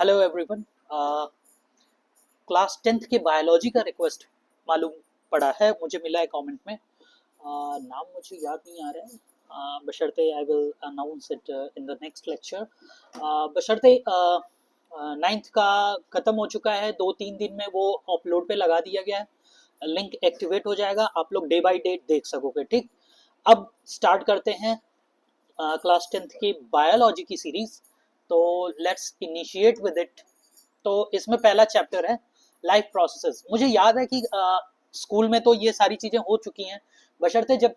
Hello everyone. Class 10th के biology का request मालूम पड़ा है, मुझे मिला है कमेंट में। नाम मुझे याद नहीं आ रहा है, बशर्ते I will announce it in the next lecture. बशर्ते 9th का ख़त्म हो चुका है, 2-3 दिन में वो अपलोड पे लगा दिया गया है। लिंक एक्टिवेट हो जाएगा, आप लोग डे बाय डे देख सकोगे। ठीक, अब स्टार्ट करते हैं क्लास 10th की बायोलॉजी की सीरीज। तो लेट्स इनिशिएट विद इट। तो इसमें पहला चैप्टर है लाइफ प्रोसेसेस। मुझे याद है कि स्कूल में तो ये सारी चीज़ें हो चुकी हैं, बशर्ते जब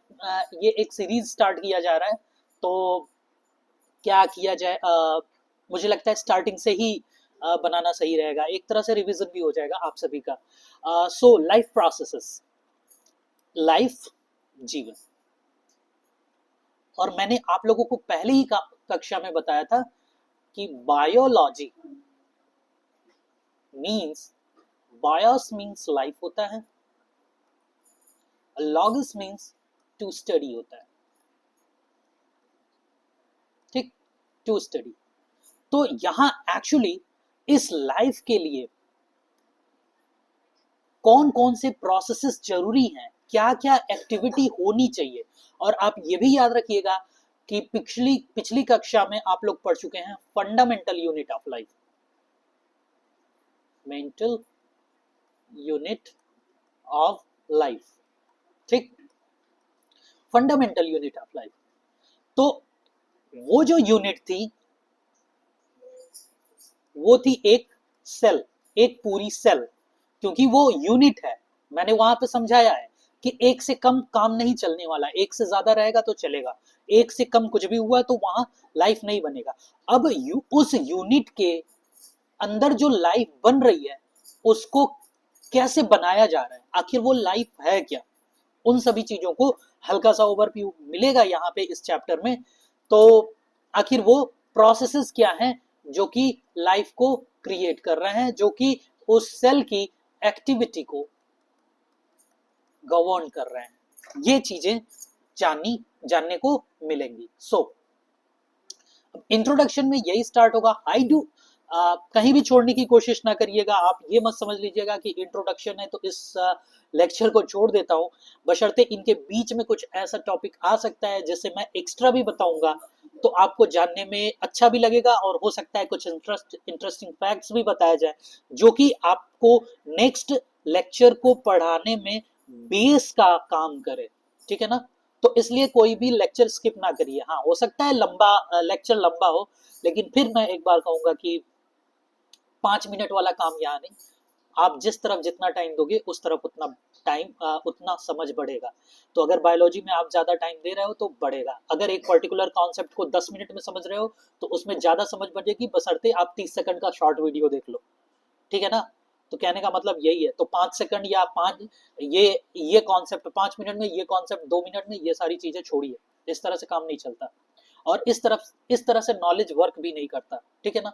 ये एक सीरीज स्टार्ट किया जा रहा है तो क्या किया जाए। मुझे लगता है स्टार्टिंग से ही बनाना सही रहेगा, एक तरह से रिवीजन भी हो जाएगा आप सभी का। सो लाइफ प्रोसेसेस, लाइफ जीवन। और मैंने आप लोगों को पहले ही कक्षा में बताया था कि biology means, BIOS means life होता है, लॉगस मीन्स टू स्टडी होता है। ठीक, टू स्टडी। तो यहां एक्चुअली इस लाइफ के लिए कौन कौन से प्रोसेसेस जरूरी हैं, क्या क्या एक्टिविटी होनी चाहिए। और आप ये भी याद रखिएगा कि पिछली पिछली कक्षा में आप लोग पढ़ चुके हैं fundamental unit of life, mental unit of life. ठीक, फंडामेंटल यूनिट ऑफ लाइफ। तो वो जो यूनिट थी वो थी एक सेल, एक पूरी सेल। क्योंकि वो यूनिट है, मैंने वहां पे समझाया है कि एक से कम काम नहीं चलने वाला, एक से ज्यादा रहेगा तो चलेगा, एक से कम कुछ भी हुआ तो वहां लाइफ नहीं बनेगा। अब उस यूनिट के अंदर जो लाइफ बन रही है उसको कैसे बनाया जा रहा है, आखिर वो लाइफ है क्या, उन सभी चीजों को हल्का सा ओवरव्यू मिलेगा यहाँ पे इस चैप्टर में। तो आखिर वो प्रोसेसेस क्या हैं जो कि लाइफ को क्रिएट कर रहे हैं, जो कि उस सेल की एक्टिविटी को गवर्न कर रहे हैं, ये चीजें जानने को मिलेंगी। सो इंट्रोडक्शन में यही स्टार्ट होगा। आई डू, कहीं भी छोड़ने की कोशिश ना करिएगा, आप ये मत समझ लीजिएगा कि इंट्रोडक्शन है तो इस लेक्चर को छोड़ देता हूं। बशर्ते इनके बीच में कुछ ऐसा टॉपिक आ सकता है जिससे मैं एक्स्ट्रा भी बताऊंगा तो आपको जानने में अच्छा भी लगेगा, और हो सकता है कुछ इंटरेस्टिंग फैक्ट्स भी बताया जाए जो कि आपको नेक्स्ट लेक्चर को पढ़ाने में बेस का काम करे। ठीक है ना? तो इसलिए कोई भी लेक्चर स्किप ना करिए। हाँ, हो सकता है लंबा लेक्चर लंबा हो, लेकिन फिर मैं एक बार कहूंगा कि 5 मिनट वाला काम यहाँ नहीं। आप जिस तरफ जितना टाइम दोगे उस तरफ उतना टाइम, उतना समझ बढ़ेगा। तो अगर बायोलॉजी में आप ज्यादा टाइम दे रहे हो तो बढ़ेगा, अगर एक पर्टिकुलर कॉन्सेप्ट को 10 मिनट में समझ रहे हो तो उसमें ज्यादा समझ बढ़ेगी, बशर्ते आप 30 सेकंड का शॉर्ट वीडियो देख लो। ठीक है ना? तो कहने का मतलब यही है। तो 5 सेकंड या पांच, ये कॉन्सेप्ट 5 मिनट में, ये कॉन्सेप्ट 2 मिनट में, ये सारी चीजें छोड़िए, इस तरह से काम नहीं चलता। और इस तरह से नॉलेज वर्क भी नहीं करता। ठीक है ना?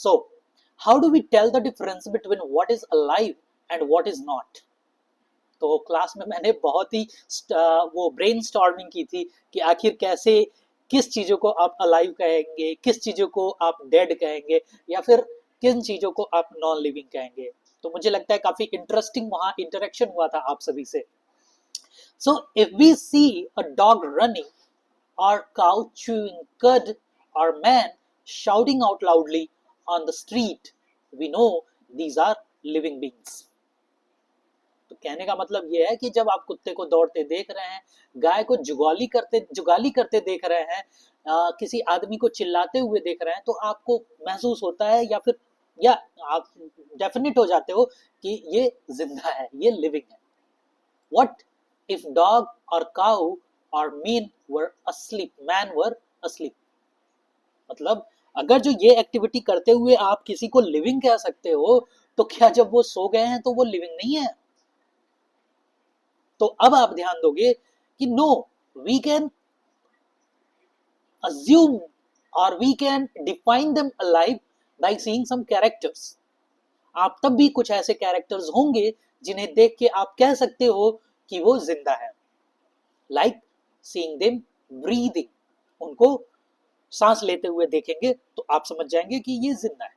So how do we tell the difference between what is alive and what is not. तो क्लास में मैंने बहुत ही वो ब्रेन स्टॉर्मिंग की थी कि आखिर कैसे, किस चीजों को आप अलाइव कहेंगे, किस चीजों को आप डेड कहेंगे, या फिर किन चीजों को आप नॉन लिविंग कहेंगे। तो मुझे लगता है काफी इंटरेस्टिंग वहां इंटरेक्शन हुआ था आप सभी से। So if we see a dog running, or cow chewing cud, or man shouting out loudly on the street, we know these are living beings. तो कहने का मतलब यह है कि जब आप कुत्ते को दौड़ते देख रहे हैं, गाय को जुगाली करते देख रहे हैं, किसी आदमी को चिल्लाते हुए देख रहे हैं, तो आपको महसूस होता है, या फिर या आप डेफिनेट हो जाते हो कि ये जिंदा है, ये लिविंग है। What if dog or cow or man were asleep? मतलब अगर जो ये एक्टिविटी करते हुए आप किसी को लिविंग कह सकते हो, तो क्या जब वो सो गए हैं तो वो लिविंग नहीं है? तो अब आप ध्यान दोगे कि no, we can assume or we can define them alive by seeing some characters. आप तब भी कुछ ऐसे कैरेक्टर्स होंगे जिन्हें देख के आप कह सकते हो कि वो जिंदा है। लाइक सीइंग देम ब्रीदिंग, उनको सांस लेते हुए देखेंगे तो आप समझ जाएंगे कि ये जिंदा है।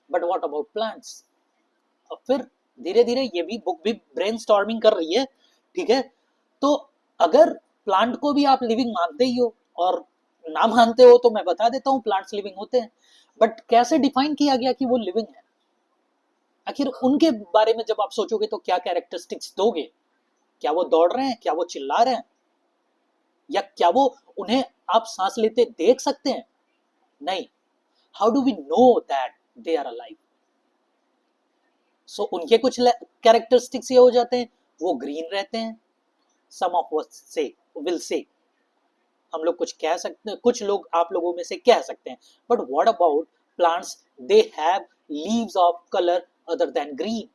But what about plants? और फिर धीरे धीरे ये भी बुक भी ब्रेनस्टॉर्मिंग कर रही है, ठीक है। तो अगर प्लांट को भी आप लिविंग मानते ही हो और ना मानते हो तो मैं बता देता हूँ प्लांट्स लिविंग होते हैं, बट कैसे डिफाइन किया गया कि वो लिविंग है? आखिर उनके बारे में जब आप सोचोगे तो क्या कैरेक्टरिस्टिक्स दोगे? क्या वो दौड़ रहे हैं, क्या वो चिल्ला रहे हैं, या क्या वो उन्हें आप सांस लेते देख सकते हैं? नहीं। How do we know that they are alive? So उनके कुछ कैरेक्टरिस्टिक्स ये हो जाते हैं, वो ग्रीन रहते हैं, सम ऑफ अस से विल से, हम लोग कुछ कह सकते हैं, कुछ लोग आप लोगों में से कह सकते हैं, but what about plants? They have leaves of colour other than green.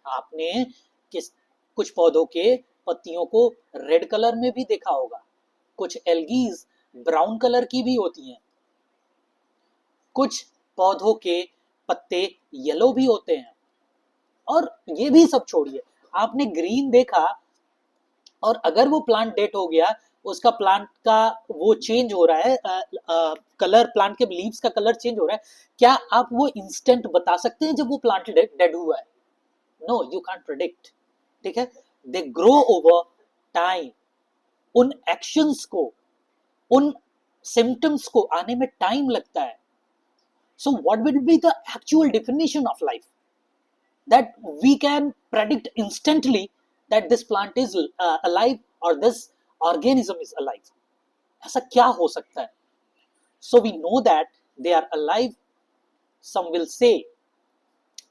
आपने किस कुछ पौधों के पत्तियों को रेड कलर में भी देखा होगा, कुछ एल्गीज ब्राउन कलर की भी होती हैं, कुछ पौधों के पत्ते येलो भी होते हैं। और ये भी सब छोड़िए, आपने ग्रीन देखा और अगर वो प्लांट डेट हो गया, उसका प्लांट का वो चेंज हो रहा है, कलर, प्लांट के लीव्स का कलर चेंज हो रहा है, क्या आप वो इंस्टेंट बता सकते हैं जब वो प्लांट डेड हुआ है? नो, यू कांट प्रेडिक्ट, ठीक है। They grow over time. उन एक्शंस को, उन सिम्टम्स को आने में टाइम लगता है। So what will be the actual definition of life that we can predict instantly that this plant is alive or this organism is alive? ऐसा क्या हो सकता है? So we know that they are alive. Some will say,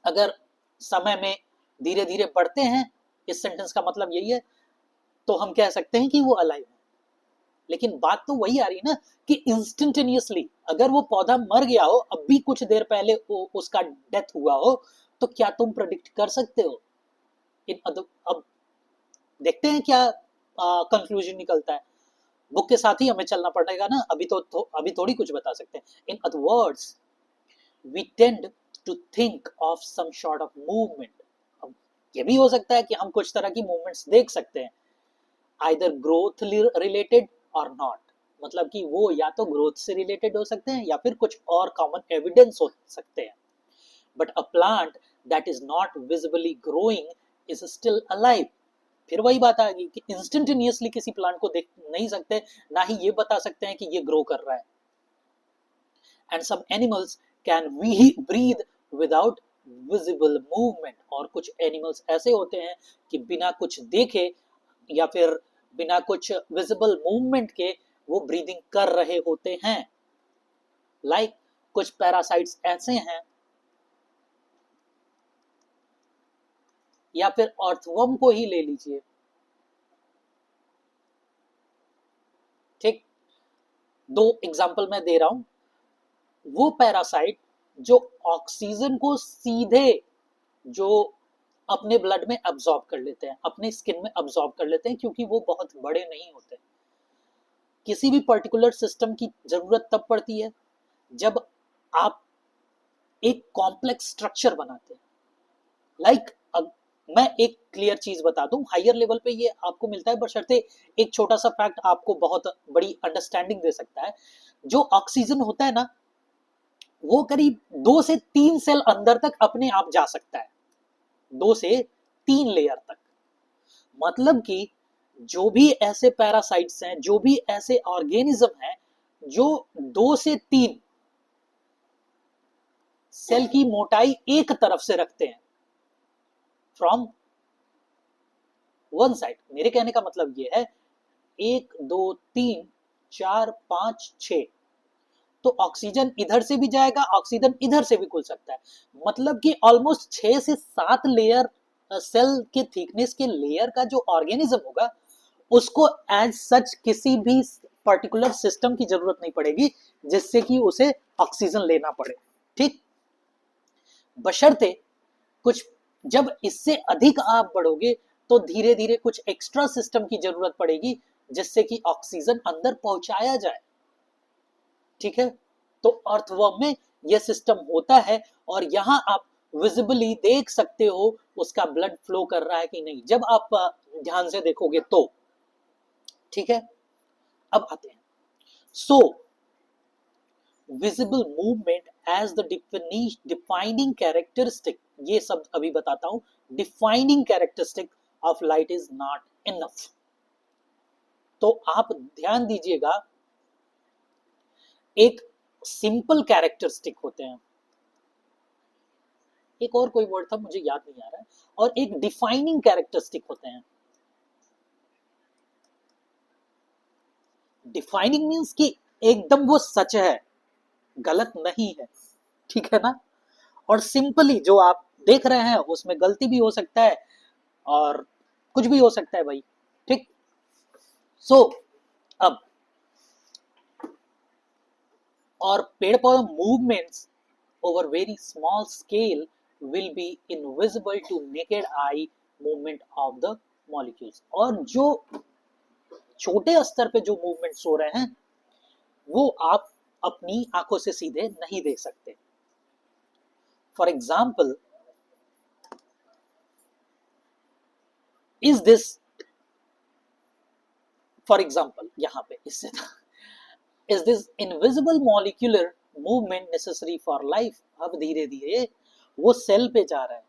अगर समय में धीरे धीरे बढ़ते हैं, इस सेंटेंस का मतलब यही है, तो हम कह सकते हैं कि वो अलाइव है। लेकिन बात तो वही आ रही है ना कि इंस्टेंटेनियसली अगर वो पौधा मर गया हो, अब भी कुछ देर पहले उसका डेथ हुआ हो, तो क्या तुम प्रेडिक्ट कर सकते हो? अब देखते हैं क्या कंक्लूजन निकलता है। बुक के साथ ही हमें चलना पड़ेगा ना, अभी थोड़ी कुछ बता सकते हैं। In other words, we tend to think of some sort of movement. अब ये भी हो सकता है कि हम कुछ तरह की मूवमेंट्स देख सकते हैं, आइदर ग्रोथ रिलेटेड और नॉट, मतलब कि वो या तो ग्रोथ से रिलेटेड हो सकते हैं या फिर कुछ और कॉमन एविडेंस हो सकते हैं। But a plant that is not visibly growing is still alive. फिर वही बात आ गई कि इंस्टेंटेनियसली किसी प्लांट को देख नहीं सकते, ना ही ये बता सकते हैं कि ये ग्रो कर रहा है। And some animals can breathe without visible movement. और कुछ एनिमल्स ऐसे होते हैं कि बिना कुछ देखे या फिर बिना कुछ विजिबल मूवमेंट के वो ब्रीदिंग कर रहे होते हैं। लाइक कुछ पैरासाइट्स ऐसे हैं, या फिर अर्थवर्म को ही ले लीजिए, ठीक। दो एग्जांपल मैं दे रहा हूं। वो पैरासाइट जो ऑक्सीजन को सीधे जो अपने ब्लड में अब्सॉर्ब कर लेते हैं, अपने स्किन में अब्सॉर्ब कर लेते हैं, क्योंकि वो बहुत बड़े नहीं होते। किसी भी पर्टिकुलर सिस्टम की जरूरत तब पड़ती है जब आप एक कॉम्प्लेक्स स्ट्रक्चर बनाते हैं। लाइक मैं एक क्लियर चीज बता दूं, हायर लेवल पे ये आपको मिलता है, बशर्ते एक छोटा सा फैक्ट आपको बहुत बड़ी अंडरस्टैंडिंग दे सकता है। जो ऑक्सीजन होता है ना, वो करीब 2 से 3 सेल अंदर तक अपने आप जा सकता है, 2 से 3 लेयर तक। मतलब कि जो भी ऐसे पैरासाइट्स हैं, जो भी ऐसे ऑर्गेनिज्म हैं जो 2 से 3 सेल की मोटाई एक तरफ से रखते हैं, फ्रॉम वन साइड। मेरे कहने का मतलब ये है 1 2 3 4 5 6, तो ऑक्सीजन इधर से भी जाएगा, ऑक्सीजन इधर से भी खुल सकता है। मतलब कि ऑलमोस्ट 6 से 7 लेयर, सेल के थिकनेस के लेयर का जो ऑर्गेनिज्म होगा, उसको एज सच किसी भी पर्टिकुलर सिस्टम की जरूरत नहीं पड़ेगी जिससे कि उसे ऑक्सीजन लेना पड़े, ठीक। बशर्ते कुछ, जब इससे अधिक आप बढ़ोगे तो धीरे धीरे कुछ एक्स्ट्रा सिस्टम की जरूरत पड़ेगी जिससे कि ऑक्सीजन अंदर पहुंचाया जाए, ठीक है। तो अर्थवर्म में यह सिस्टम होता है, और यहां आप विजिबली देख सकते हो उसका ब्लड फ्लो कर रहा है कि नहीं, जब आप ध्यान से देखोगे तो, ठीक है। अब आते हैं, so visible movement as the defining characteristic, ये सब अभी बताता हूं, defining characteristic of light is not enough. तो आप ध्यान दीजिएगा, एक सिंपल कैरेक्टरिस्टिक होते हैं, एक और कोई वर्ड था मुझे याद नहीं आ रहा है, और एक डिफाइनिंग कैरेक्टरिस्टिक होते हैं। डिफाइनिंग मींस कि एकदम वो सच है, गलत नहीं है, ठीक है ना। और सिंपली जो आप देख रहे हैं उसमें गलती भी हो सकता है और कुछ भी हो सकता है भाई, ठीक। सो अब और पेड़ पौधे movements over very small scale will be invisible to naked eye movement of the molecules, और जो छोटे स्तर पे जो मूवमेंट्स हो रहे हैं वो आप अपनी आंखों से सीधे नहीं देख सकते। For example, is this, for example यहां पे इससे is this invisible molecular movement necessary for life. अब धीरे धीरे वो सेल पे जा रहा है।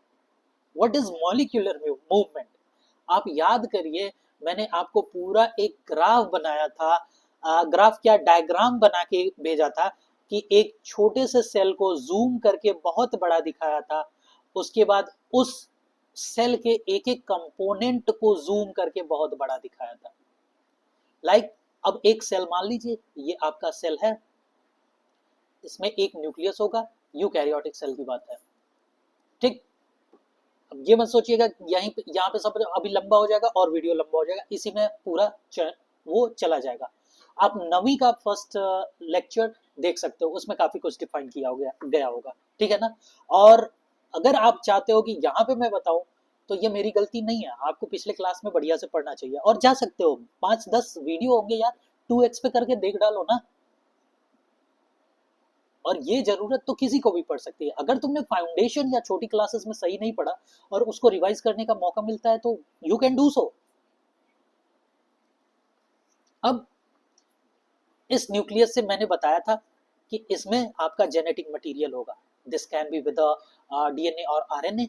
What is molecular movement? आप याद करिए, मैंने आपको पूरा एक ग्राफ बनाया था, ग्राफ क्या, डायग्राम बना के भेजा था कि एक छोटे से सेल को जूम करके बहुत बड़ा दिखाया था, उसके बाद उस सेल के एक एक कंपोनेंट को जूम करके बहुत बड़ा दिखाया था। लाइक अब एक सेल मान लीजिए, ये आपका सेल है, इसमें एक न्यूक्लियस होगा, यूकैरियोटिक सेल की बात है, ठीक। अब ये मत सोचिएगा यहाँ पे सब अभी लंबा हो जाएगा और वीडियो लंबा हो जाएगा, इसी में पूरा वो चला जाएगा। आप 9वीं का फर्स्ट लेक्चर देख सकते हो, उसमें काफी कुछ डिफाइन किया गया होगा, ठीक है ना। और अगर आप चाहते हो कि यहाँ पे मैं बताऊं तो ये मेरी गलती नहीं है, आपको पिछले क्लास में बढ़िया से पढ़ना चाहिए, और जा सकते हो 5-10 वीडियो होंगे यार, 2x पे करके देख डालो ना। और ये जरूरत तो किसी को भी पड़ सकती है, अगर तुमने फाउंडेशन या छोटी क्लासेस में सही नहीं पढ़ा और उसको रिवाइज करने का मौका मिलता है तो यू कैन डू सो। अब इस न्यूक्लियस से मैंने बताया था कि इसमें आपका जेनेटिक मटेरियल होगा, this can be with DNA और आरएनए,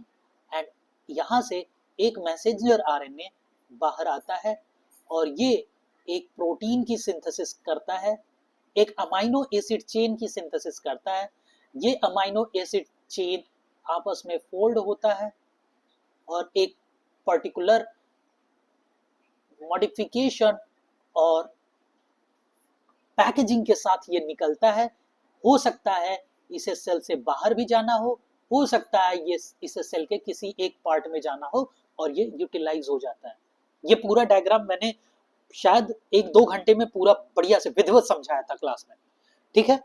एंड यहाँ से एक मैसेंजर आरएनए बाहर आता है और ये एक प्रोटीन की सिंथेसिस करता है, एक अमाइनो एसिड चेन की सिंथेसिस करता है। ये अमाइनो एसिड चेन आपस में फोल्ड होता है और एक पर्टिकुलर मॉडिफिकेशन और पैकेजिंग के साथ ये निकलता है। हो सकता है इसे सेल से बाहर भी जाना हो सकता है ये इसे सेल के किसी एक पार्ट में जाना हो और ये यूटिलाइज हो जाता है। ये पूरा डायग्राम मैंने शायद 1-2 घंटे में पूरा बढ़िया से विधिवत समझाया था क्लास में, ठीक है।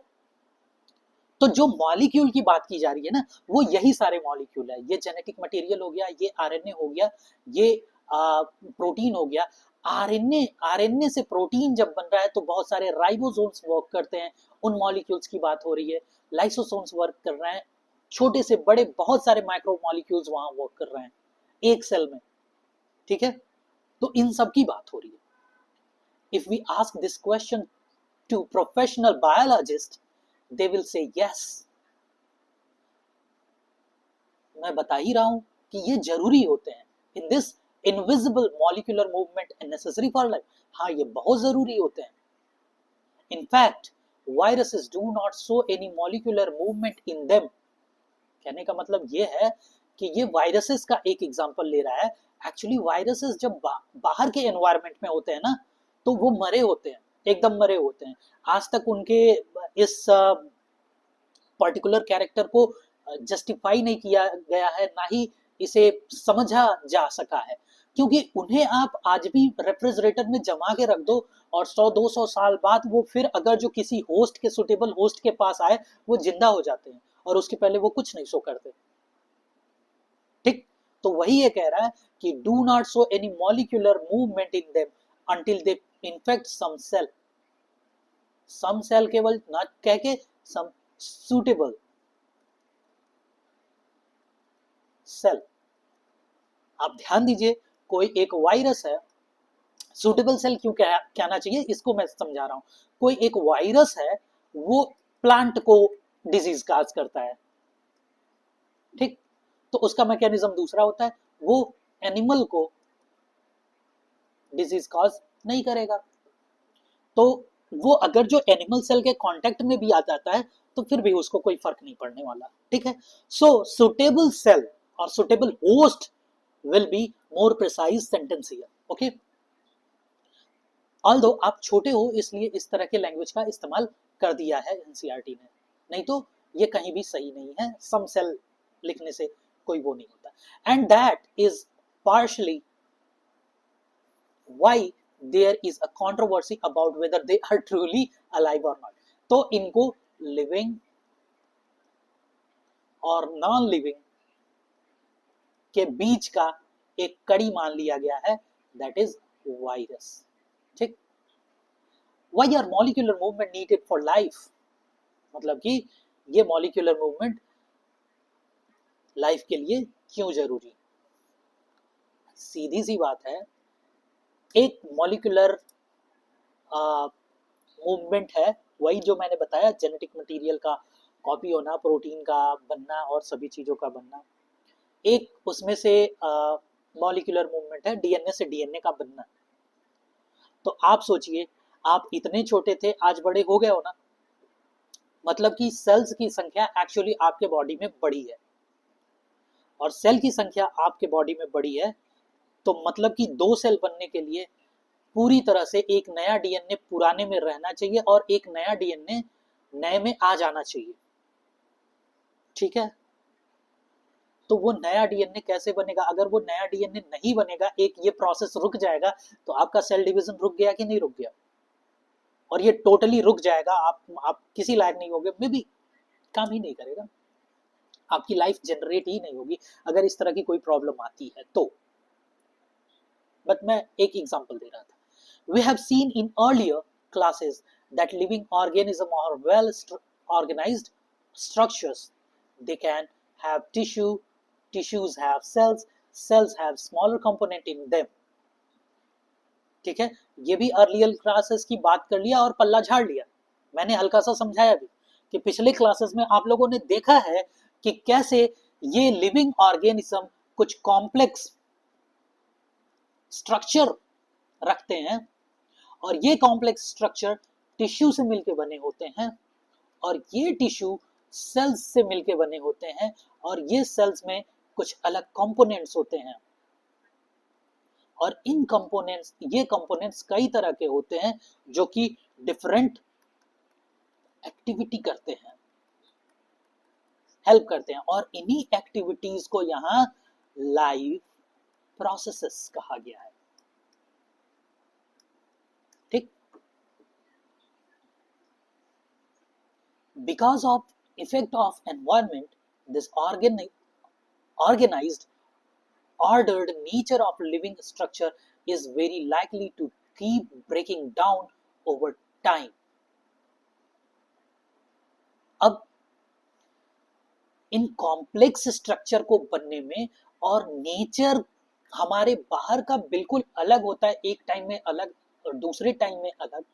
तो जो मॉलिक्यूल की बात की जा रही है ना, वो यही सारे मॉलिक्यूल है। ये जेनेटिक मटेरियल हो गया, ये आरएनए हो गया, ये प्रोटीन हो गया। आरएनए से प्रोटीन जब बन रहा है तो बहुत सारे राइबोसोम्स वर्क करते हैं, उन मॉलिक्यूल्स की बात हो रही है। लाइसोसोम्स वर्क कर रहे हैं, छोटे से बड़े बहुत सारे माइक्रो मॉलिक्यूल्स वहां वर्क कर रहे हैं एक सेल में, ठीक है। तो इन सब की बात हो रही है। If we ask this question to professional biologists, they will say yes. मैं बता ही रहा हूं कि ये जरूरी होते हैं। In this invisible molecular movement and necessary for life, हाँ ये बहुत जरूरी होते हैं। In fact, viruses do not show any molecular movement in them. कहने का मतलब ये है कि ये वायरसेस का एक एग्जांपल ले रहा है। एक्चुअली वायरसेस जब बाहर के एनवायरनमेंट में होते हैं ना, तो वो मरे होते हैं, एकदम मरे होते हैं। आज तक उनके इस पर्टिकुलर कैरेक्टर को जस्टिफाई नहीं किया गया है, ना ही इसे समझा जा सका है, क्योंकि उन्हें आप आज भी रेफ्रिजरेटर में जमा के रख दो और 100-200 साल बाद वो फिर अगर जो किसी होस्ट के सुटेबल होस्ट के पास आए, वो जिंदा हो जाते हैं और उसके पहले वो कुछ नहीं शो करते, ठीक। तो वही ये कह रहा है कि do not show any molecular movement in them until they infect some cell केवल ना कह के some suitable cell। आप ध्यान दीजिए, कोई एक वायरस है, सुटेबल सेल क्यों कहना चाहिए इसको मैं समझा रहा हूं। कोई एक वायरस है, वो प्लांट को डिजीज काज करता है, ठीक, तो उसका मैकेनिज्म दूसरा होता है, वो एनिमल को डिजीज कॉज नहीं करेगा। तो वो अगर जो एनिमल सेल के कांटेक्ट में भी आ जाता है तो फिर भी उसको कोई फर्क नहीं पड़ने वाला, ठीक है। सो सुटेबल सेल और suitable host will be more precise sentence here, okay. Although आप छोटे हो इसलिए इस तरह के लैंग्वेज का इस्तेमाल कर दिया है एनसीईआरटी ने, नहीं तो ये कहीं भी सही नहीं है, सम सेल लिखने से कोई वो नहीं होता। And that is partially why there is a controversy about whether they are truly alive or not। तो इनको लिविंग और नॉन लिविंग के बीच का एक कड़ी मान लिया गया है, दैट इज वायरस, ठीक। Why are molecular movement needed for life, मतलब कि ये मॉलिक्यूलर मूवमेंट लाइफ के लिए क्यों जरूरी। सीधी सी बात है, एक मॉलिक्यूलर मूवमेंट है वही जो मैंने बताया, जेनेटिक मटेरियल का कॉपी होना, प्रोटीन का बनना और सभी चीजों का बनना। एक उसमें से मॉलिक्यूलर मूवमेंट है डीएनए से डीएनए का बनना। तो आप सोचिए, आप इतने छोटे थे आज बड़े हो गए हो ना, मतलब कि सेल्स की संख्या एक्चुअली आपके बॉडी में बड़ी है, और सेल की संख्या आपके बॉडी में बड़ी है, तो मतलब कि 2 सेल बनने के लिए पूरी तरह से एक नया डीएनए पुराने में रहना चाहिए और एक नया डीएनए नए में आ जाना चाहिए, ठीक है। तो वो नया डीएनए कैसे बनेगा, अगर वो नया डीएनए नहीं बनेगा, एक ये प्रोसेस रुक जाएगा, तो आपका सेल डिवीजन रुक गया कि नहीं रुक गया, और ये टोटली रुक जाएगा, आप किसी लायक नहीं होगे, मे भी काम ही नहीं करेगा, आपकी लाइफ जनरेट ही नहीं होगी अगर इस तरह की कोई प्रॉब्लम आती है तो। बट मैं एक एग्जांपल दे रहा था, we have seen in earlier classes that living organisms are well organized structures, they can have tissue, tissues have cells, cells have smaller component in them, ठीक है। ये भी अर्लियर क्लासेस की बात कर लिया और पल्ला झाड़ लिया, मैंने हल्का सा समझाया भी कि पिछले क्लासेस में आप लोगों ने देखा है कि कैसे ये लिविंग ऑर्गेनिज्म कुछ कॉम्प्लेक्स स्ट्रक्चर रखते हैं, और ये कॉम्प्लेक्स स्ट्रक्चर टिश्यू से मिलके बने होते हैं, और ये टिश्यू सेल्स से मिलके बने होते हैं, और ये सेल्स में कुछ अलग कंपोनेंट्स होते हैं, और इन कंपोनेंट्स, ये कंपोनेंट्स कई तरह के होते हैं जो कि डिफरेंट एक्टिविटी करते हैं, हेल्प करते हैं, और इन्हीं एक्टिविटीज को यहाँ लाइफ प्रोसेसेस कहा गया है, ठीक। Because of effect of environment, this organized, ordered nature of living structure is very likely to keep breaking down over time। अब इन कॉम्प्लेक्स स्ट्रक्चर को बनने में, और नेचर हमारे बाहर का बिल्कुल अलग होता है, एक टाइम में अलग और दूसरे टाइम में अलग,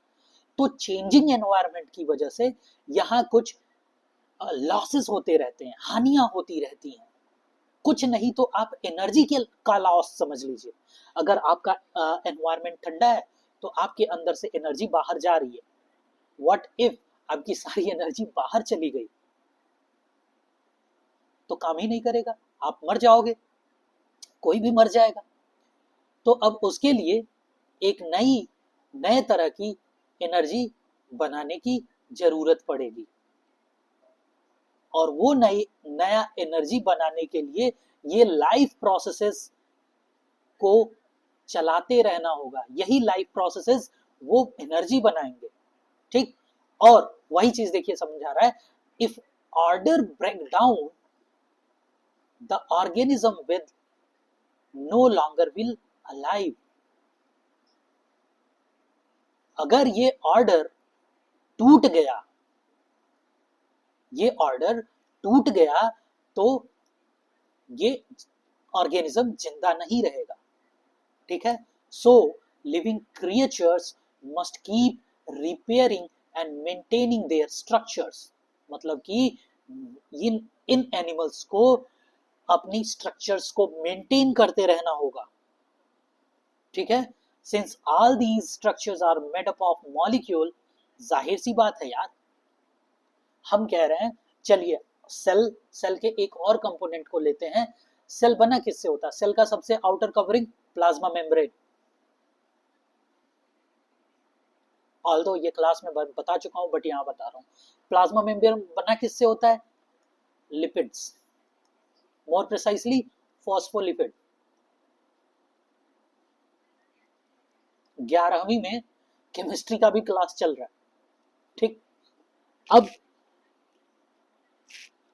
तो चेंजिंग एनवायरनमेंट की वजह से यहाँ कुछ लॉसेस होते रहते हैं, हानियां होती रहती हैं, कुछ नहीं तो आप एनर्जी का लॉस समझ लीजिए। अगर आपका एनवायरनमेंट ठंडा है तो आपके अंदर से एनर्जी बाहर जा रही है, व्हाट इफ आपकी सारी एनर्जी बाहर चली गई, तो काम ही नहीं करेगा, आप मर जाओगे, कोई भी मर जाएगा। तो अब उसके लिए एक नए तरह की एनर्जी बनाने की जरूरत पड़ेगी, और वो नया एनर्जी बनाने के लिए ये लाइफ प्रोसेसेस को चलाते रहना होगा, यही लाइफ प्रोसेसेस वो एनर्जी बनाएंगे, ठीक। और वही चीज देखिए समझा रहा है, if order break down the organism with no longer will alive. अगर ये ऑर्डर टूट गया, ये ऑर्डर टूट गया, तो ये ऑर्गेनिज्म जिंदा नहीं रहेगा, ठीक है। So living creatures must keep repairing and maintaining their structures. मतलब कि इन इन एनिमल्स को अपनी स्ट्रक्चर्स को मेंटेन करते रहना होगा, ठीक है। Since all these structures are made up of molecule, जाहिर सी बात है यार, हम कह रहे हैं चलिए सेल सेल के एक और कंपोनेंट को लेते हैं। सेल बना किससे होता है? सेल का सबसे outer covering plasma membrane. Although ये क्लास में बता चुका हूं बट यहां बता रहा हूं, प्लाज्मा मेम्ब्रेन बना किससे होता है? लिपिड्स, मोर प्रिसाइसली फॉस्फोलिपिड। 11वीं में केमिस्ट्री का भी क्लास चल रहा है, ठीक। अब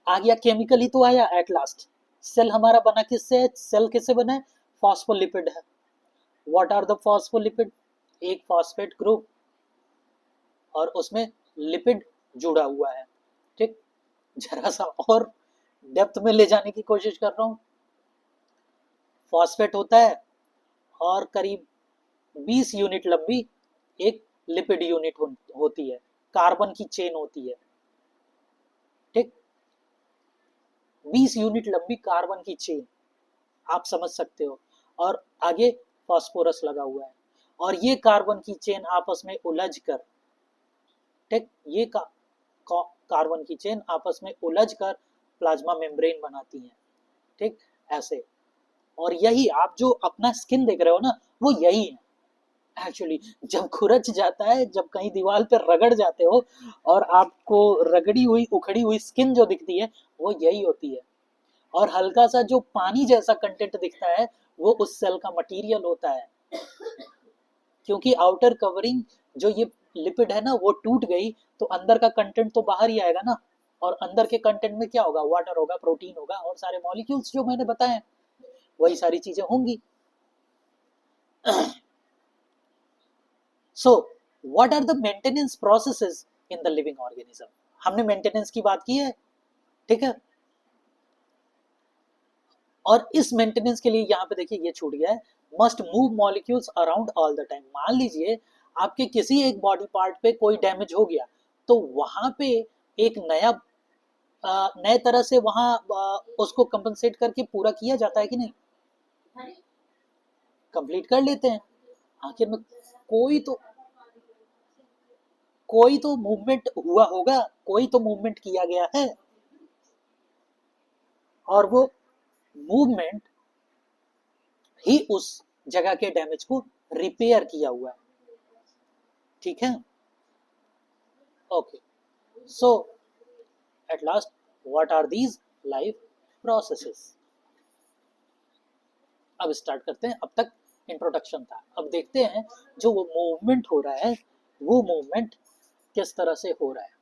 आ गया केमिकल ही तो आया एट लास्ट। सेल हमारा बना किससे है? सेल किससे बना है? फॉस्फोलिपिड है। What are the phospholipid? एक फॉस्फेट ग्रुप और उसमें लिपिड जुड़ा हुआ है, ठीक। जरा सा और डेप्थ में ले जाने की कोशिश कर रहा हूं। फॉस्फेट होता है और करीब 20 यूनिट लंबी एक लिपिड यूनिट होती है, कार्बन की चेन होती है, ठीक। 20 यूनिट लंबी कार्बन की चेन, आप समझ सकते हो। और आगे फास्फोरस लगा हुआ है और ये कार्बन की चेन आपस में उलझ कर, ठीक, ये कार्बन की चेन आपस में उलझ कर प्लाज्मा मेम्ब्रेन बनाती हैं, ठीक, ऐसे। और यही आप जो अपना स्किन देख रहे हो ना, वो यही है एक्चुअली। जब खुरच जाता है, जब कहीं दीवार पर रगड़ जाते हो और आपको रगड़ी हुई उखड़ी हुई स्किन जो दिखती है, वो यही होती है। और हल्का सा जो पानी जैसा कंटेंट दिखता है, वो उस सेल का मटेरियल होता है, क्योंकि आउटर कवरिंग जो ये लिपिड है ना, वो टूट गई तो अंदर का कंटेंट तो बाहर ही आएगा ना। और अंदर के कंटेंट में क्या होगा? वाटर होगा, प्रोटीन होगा और सारे मॉलिक्यूल्स जो मैंने बताए, वही सारी चीजें होंगी। So what are the maintenance processes in the living organism? हमने मेंटेनेंस की बात की है, ठीक है। और इस मेंटेनेंस के लिए यहाँ पे देखिए ये छूट गया है, must move molecules around all the time. मान लीजिए आपके किसी एक बॉडी पार्ट पे कोई डैमेज हो गया, तो वहां पे एक नए तरह से वहां उसको कंपनसेट करके पूरा किया जाता है कि नहीं? कंप्लीट कर लेते हैं। आखिर में कोई तो कोई तो मूवमेंट हुआ होगा, कोई तो मूवमेंट किया गया है, और वो मूवमेंट ही उस जगह के डैमेज को रिपेयर किया हुआ है, ठीक है। Okay, so at last what are these life processes? अब स्टार्ट करते हैं। अब तक इंट्रोडक्शन था, अब देखते हैं जो वो मूवमेंट हो रहा है, वो मूवमेंट किस तरह से हो रहा है।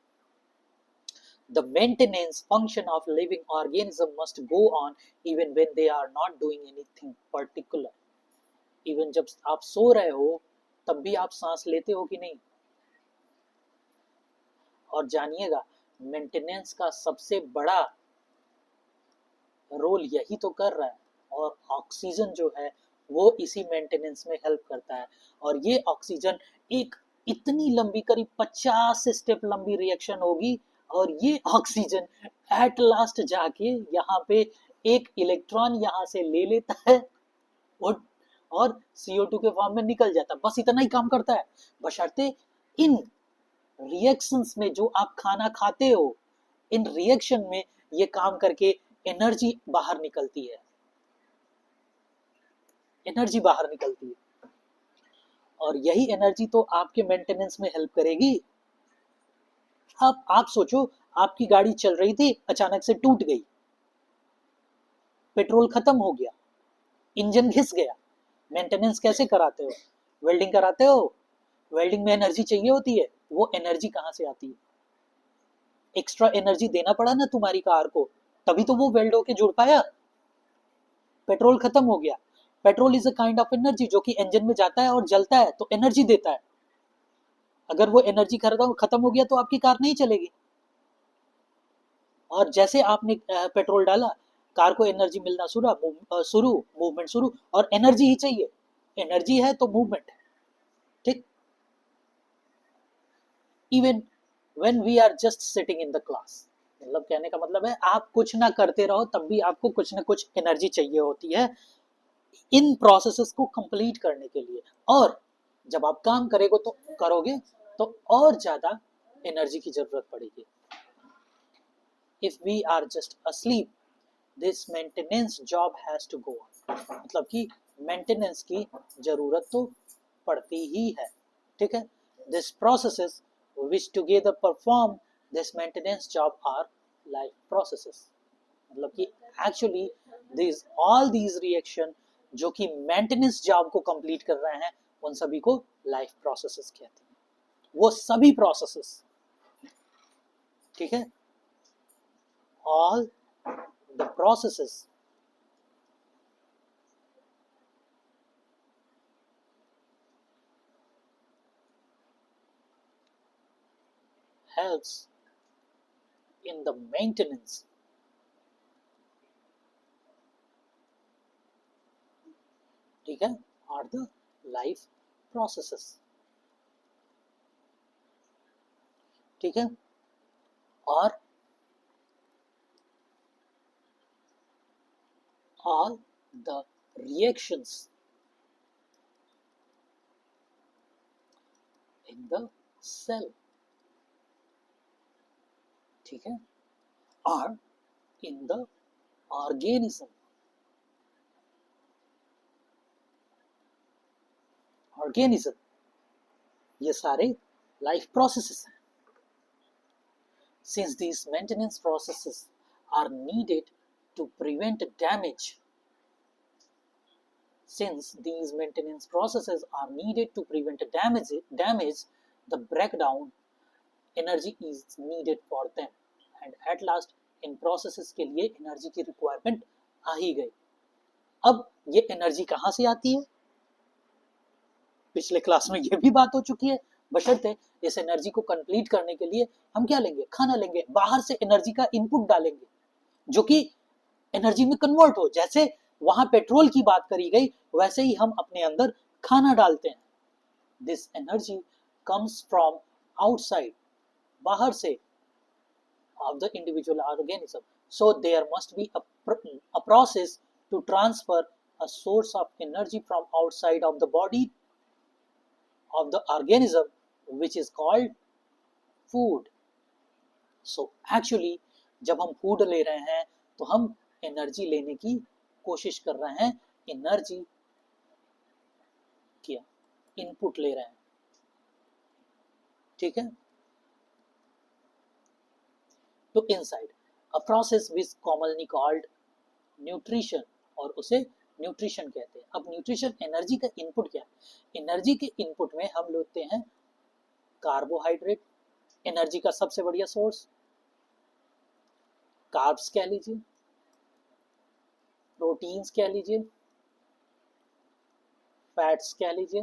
The maintenance function of living organism must go on even when they are not doing anything particular. Even जब आप सो रहे हो तब भी आप सांस लेते हो कि नहीं? और जानिएगा मेंटेनेंस का सबसे बड़ा रोल यही तो कर रहा है, और ऑक्सीजन जो है वो इसी मेंटेनेंस में हेल्प करता है। और ये ऑक्सीजन एक इतनी लंबी, करीब 50 स्टेप लंबी रिएक्शन होगी, और ये ऑक्सीजन एट लास्ट जाके यहाँ पे एक इलेक्ट्रॉन यहाँ से ले लेता है और CO2 के फॉर्म में निकल जाता है। बस इतना ही काम करता है, बशर्ते इन रिएक्शंस में जो आप खाना खाते हो, इन रिएक्शन में ये काम करके एनर्जी बाहर निकलती है, एनर्जी बाहर निकलती है। और यही एनर्जी तो आपके मेंटेनेंस में हेल्प करेगी। आप सोचो, आपकी गाड़ी चल रही थी, अचानक से टूट गई, पेट्रोल खत्म हो गया, इंजन घिस गया, मेंटेनेंस कैसे कराते हो? वेल्डिंग कराते हो। वेल्डिंग में एनर्जी चाहिए होती है, वो एनर्जी कहाँ से आती है? एक्स्ट्रा एनर्जी देना पड़ा ना तुम्हारी कार को, तभी तो वो वेल्ड होके जुड़ पाया। पेट्रोल खत्म हो गया, petrol is a kind of energy जो कि इंजन में जाता है और जलता है तो एनर्जी देता है। अगर वो एनर्जी खत्म हो गया तो आपकी कार नहीं चलेगी। और जैसे आपने पेट्रोल डाला, कार को एनर्जी मिलना शुरू, मूवमेंट शुरू, और एनर्जी ही चाहिए, एनर्जी है तो मूवमेंट है, ठीक। Even when we are just sitting in the class, मतलब कहने का मतलब है आप कुछ ना करते रहो तब भी आपको कुछ ना कुछ एनर्जी चाहिए होती है इन प्रोसेसेस को कंप्लीट करने के लिए, और जब आप काम करोगे तो और ज्यादा एनर्जी की जरूरत पड़ेगी। If we are just asleep, this maintenance job has to go on, मतलब कि मेंटेनेंस की जरूरत तो पड़ती ही है, ठीक है। This processes which together perform this maintenance job our life processes, मतलब कि actually this all these reaction जो कि मेंटेनेंस जॉब को कंप्लीट कर रहे हैं उन सभी को लाइफ प्रोसेसेस कहते हैं, वो सभी प्रोसेसेस, ठीक है। All the processes helps in the maintenance ठीक है आर द लाइफ प्रोसेसेस, ठीक है। और all the reactions in the cell, ठीक है, are in the organism, organism ये सारे लाइफ प्रोसेसेस हैं। Since these maintenance processes are needed to prevent damage, since these maintenance processes are needed to prevent damage, the breakdown energy is needed for them, and at last in processes के लिए energy की requirement आ ही गई। अब ये energy कहाँ से आती है, पिछले क्लास में ये भी बात हो चुकी है, बशर्ते इस एनर्जी को कंप्लीट करने के लिए हम क्या लेंगे, खाना लेंगे, बाहर से एनर्जी का इनपुट डालेंगे जो कि एनर्जी में कन्वर्ट हो, जैसे वहां पेट्रोल की बात करी गई वैसे ही हम अपने अंदर खाना डालते हैं। This energy comes from outside, बाहर से, of the individual organism, so there must be a process to transfer a source of energy from outside of the body of the organism which is called food. So actually जब हम food ले रहे हैं तो हम energy लेने की कोशिश कर रहे हैं, एनर्जी क्या इनपुट ले रहे हैं, ठीक है। तो inside a process which commonly called nutrition, और उसे न्यूट्रिशन कहते हैं। अब न्यूट्रिशन एनर्जी का इनपुट क्या है, एनर्जी के इनपुट में हम लेते हैं कार्बोहाइड्रेट, एनर्जी का सबसे बढ़िया सोर्स, कार्ब्स कह लीजिए, प्रोटीन्स कह लीजिए, फैट्स कह लीजिए,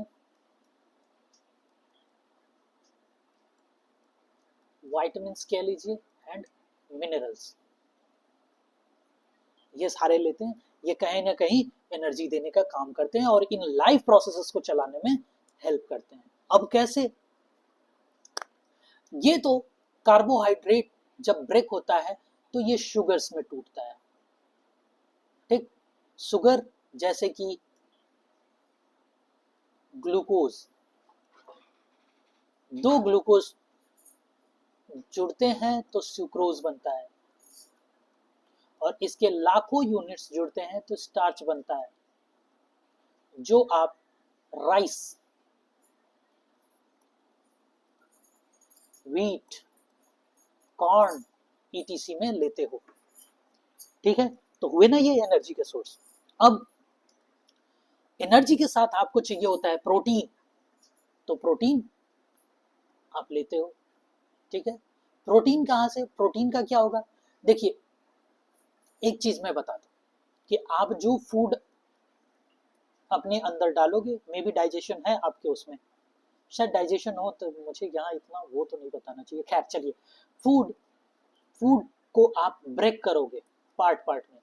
विटामिन्स कह लीजिए, एंड मिनरल्स, ये सारे लेते हैं, ये कहीं ना कहीं एनर्जी देने का काम करते हैं और इन लाइफ प्रोसेसेस को चलाने में हेल्प करते हैं। अब कैसे, ये तो कार्बोहाइड्रेट जब ब्रेक होता है तो ये शुगर्स में टूटता है, ठीक। शुगर जैसे कि ग्लूकोज, दो ग्लूकोज जुड़ते हैं तो सुक्रोज बनता है, और इसके लाखों यूनिट्स जुड़ते हैं तो स्टार्च बनता है, जो आप राइस, व्हीट, कॉर्न ईटीसी में लेते हो, ठीक है। तो हुए ना ये एनर्जी के सोर्स। अब एनर्जी के साथ आपको चाहिए होता है प्रोटीन, तो प्रोटीन आप लेते हो, ठीक है। प्रोटीन कहाँ से, प्रोटीन का क्या होगा, देखिए एक चीज मैं बता दूं कि आप जो फूड अपने अंदर डालोगे, मे भी डाइजेशन है आपके उसमें, शायद डाइजेशन हो, तो मुझे यहाँ इतना वो तो नहीं बताना चाहिए, खैर चलिए, फूड को आप ब्रेक करोगे पार्ट पार्ट में,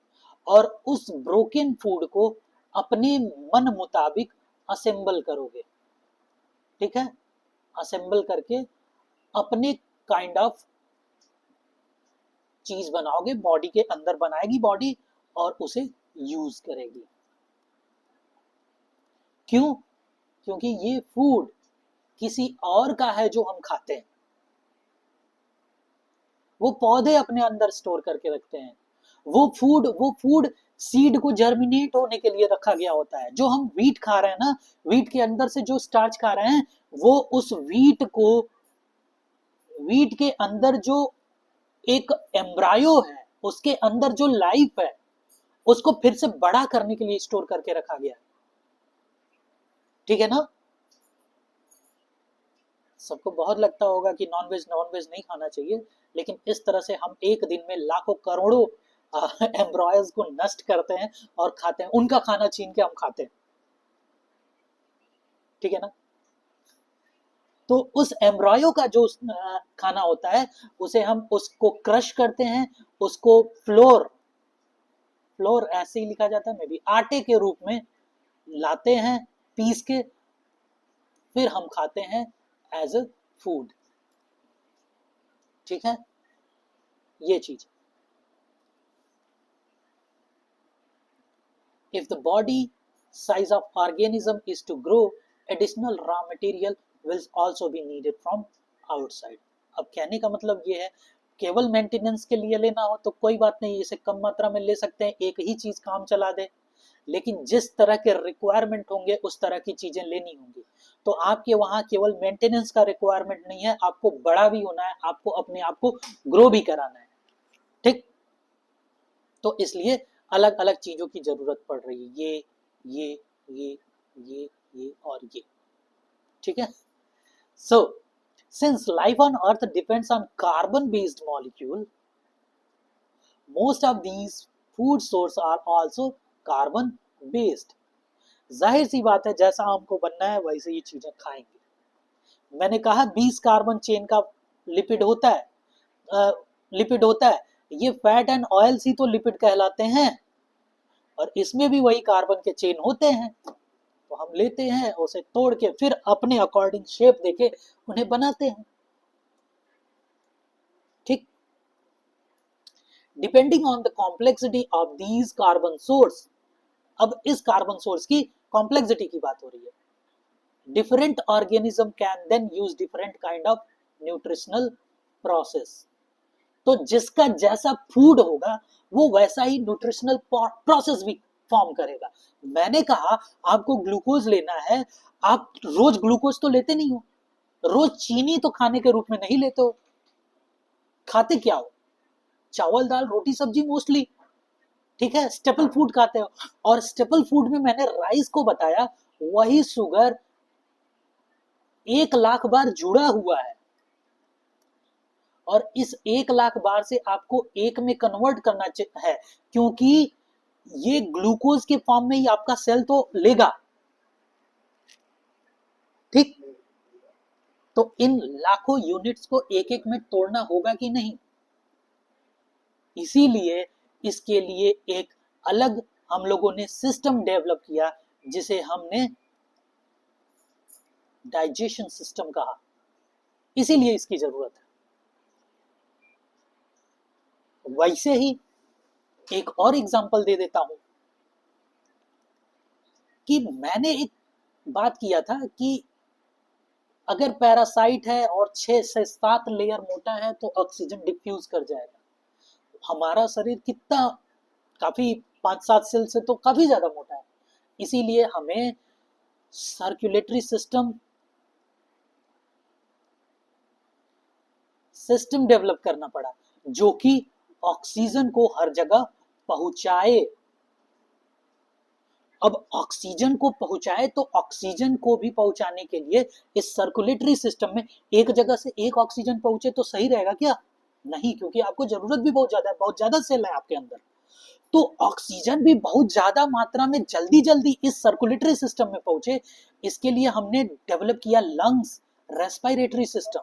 और उस ब्रोकन फूड को अपने मन मुताबिक असेंबल करोगे, ठीक है। असेंबल करके अपने काइंड ऑफ चीज बनाओगे, बॉडी के अंदर बनाएगी बॉडी और उसे यूज करेगी। क्यों? क्योंकि ये फूड किसी और का है जो हम खाते हैं। वो पौधे अपने अंदर स्टोर करके रखते हैं। वो फूड सीड को जर्मिनेट होने के लिए रखा गया होता है। जो हम वीट खा रहे हैं ना, वीट के अंदर से जो स्टार्च खा रहे हैं, वो उस वीट के अंदर जो एक एम्ब्रायो है, उसके अंदर जो लाइफ है, उसको फिर से बड़ा करने के लिए स्टोर करके रखा गया है। ठीक है ना? सबको बहुत लगता होगा कि नॉनवेज नहीं खाना चाहिए, लेकिन इस तरह से हम एक दिन में लाखों करोड़ों एम्ब्रॉयज को नष्ट करते हैं और खाते हैं, उनका खाना छीन के हम खाते हैं। ठीक है ना? तो उस एम्ब्रॉयो का जो खाना होता है, उसे हम उसको क्रश करते हैं, उसको फ्लोर ऐसे ही लिखा जाता है, मे बी आटे के रूप में लाते हैं पीस के, फिर हम खाते हैं एज अ फूड। ठीक है? ये चीज, if the body size of organism is to grow, additional raw material will also be needed from outside। अब कहने का मतलब ये है, केवल मेंटेनेंस के लिए लेना हो तो कोई बात नहीं, इसे कम मात्रा में ले सकते हैं, एक ही चीज काम चला दे। लेकिन जिस तरह के रिक्वायरमेंट होंगे उस तरह की चीजें लेनी होंगी। तो आपके वहां केवल मेंटेनेंस का रिक्वायरमेंट नहीं है, आपको बड़ा भी होना है, आपको अपने आप को ग्रो भी कराना है। ठीक? तो इसलिए अलग अलग चीजों की जरूरत पड़ रही है, ये ये ये ये और ये। ठीक है? So since life on earth depends on carbon based molecule, most of these food source are also carbon based. जाहिर सी बात है, जैसा हमको बनना है वैसे ये चीजें खाएंगे। मैंने कहा 20 कार्बन चेन का लिपिड होता है, ये फैट एंड ऑयल्स ही तो लिपिड कहलाते हैं, और इसमें भी वही कार्बन के चेन होते हैं। तो हम लेते हैं, उसे तोड़ के फिर अपने अकॉर्डिंग शेप देके उन्हें बनाते हैं। ठीक? Depending on the complexity of these carbon source, अब इस कार्बन सोर्स की कॉम्प्लेक्सिटी की बात हो रही है। Different organism can then use different kind of nutritional process. तो जिसका जैसा फूड होगा वो वैसा ही न्यूट्रिशनल प्रोसेस भी फॉर्म करेगा। मैंने कहा आपको ग्लूकोज लेना है, आप रोज ग्लूकोज तो लेते नहीं हो, रोज चीनी तो खाने के रूप में नहीं लेते हो। खाते क्या हो? चावल दाल रोटी सब्जी मोस्टली। ठीक है? स्टेपल फूड खाते हो, और स्टेपल फूड में मैंने राइस को बताया, वही शुगर 1,00,000 बार जुड़ा हुआ है, और इस 1,00,000 बार से आपको एक में कन्वर्ट करना है, क्योंकि ये ग्लूकोज के फॉर्म में ही आपका सेल तो लेगा। ठीक? तो इन लाखों यूनिट्स को एक एक में तोड़ना होगा कि नहीं, इसीलिए इसके लिए एक अलग हम लोगों ने सिस्टम डेवलप किया, जिसे हमने डाइजेशन सिस्टम कहा। इसीलिए इसकी जरूरत है। वैसे ही एक और एग्जांपल दे देता हूं कि मैंने एक बात किया था कि अगर पैरासाइट है और 6 से 7 लेयर मोटा है तो ऑक्सीजन डिफ्यूज कर जाएगा। हमारा शरीर कितना, काफी 5-7 सेल से तो काफी ज्यादा मोटा है। इसीलिए हमें सर्कुलेटरी सिस्टम डेवलप करना पड़ा, जो कि ऑक्सीजन को हर जगह पहुंचाए। अब ऑक्सीजन को पहुंचाए तो ऑक्सीजन को भी पहुंचाने के लिए इस सर्कुलेटरी सिस्टम में एक जगह से एक ऑक्सीजन पहुंचे तो सही रहेगा क्या? नहीं, क्योंकि आपको जरूरत भी बहुत ज्यादा है, बहुत ज्यादा सेल है आपके अंदर। तो ऑक्सीजन भी बहुत ज्यादा मात्रा में जल्दी जल्दी इस सर्कुलेटरी सिस्टम में पहुंचे, इसके लिए हमने डेवलप किया lungs, respiratory system.